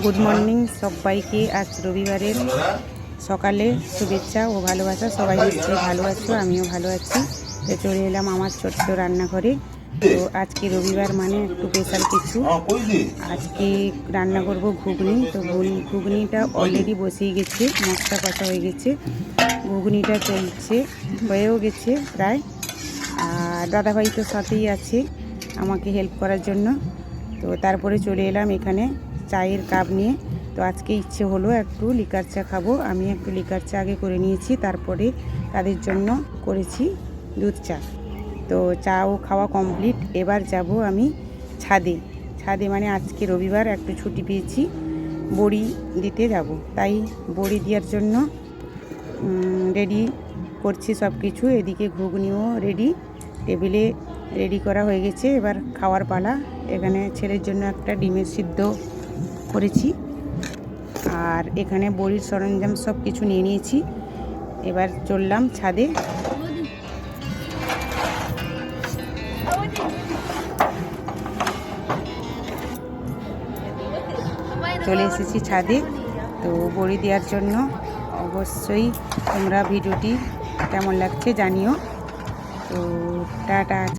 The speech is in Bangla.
গুড মর্নিং সবাইকে। আজ রবিবারের সকালে শুভেচ্ছা ও ভালোবাসা। সবাই নিশ্চয়ই ভালো আছো, আমিও ভালো আছি। তো চলে এলাম আমার ছোট্ট রান্নাঘরে। তো আজকে রবিবার মানে একটু স্পেশাল কিছু। আজকে রান্না করব ঘুগনি। তো ঘুগনিটা অলরেডি বসিয়ে গেছে, মশলা কষা হয়ে গেছে, ঘুগনিটা চলছে, হয়েও গেছে প্রায়। আর দাদাভাই তো সাথেই আছে আমাকে হেল্প করার জন্য। তো তারপরে চলে এলাম এখানে চায়ের কাপ নিয়ে। তো আজকে ইচ্ছে হলো একটু লিকার চা খাবো। আমি একটু লিকার চা আগে করে নিয়েছি, তারপরে তাদের জন্য করেছি দুধ চা। তো চাও খাওয়া কমপ্লিট। এবার যাব আমি ছাদে মানে আজকে রবিবার একটু ছুটি পেয়েছি, বড়ি দিতে যাব। তাই বড়ি দেওয়ার জন্য রেডি করছি সব কিছু। এদিকে ঘুগনিও রেডি, টেবিলে রেডি করা হয়ে গেছে। এবার খাওয়ার পালা। এখানে ছেলের জন্য একটা ডিমের সিদ্ধ করেছি, আর এখানে বড়ির সরঞ্জাম সব কিছু নিয়ে নিয়েছি। এবার চললাম ছাদে। চলে এসেছি ছাদে। তো বড়ি দেওয়ার জন্য অবশ্যই তোমরা ভিডিওটি কেমন লাগছে জানিও। তো টাটা।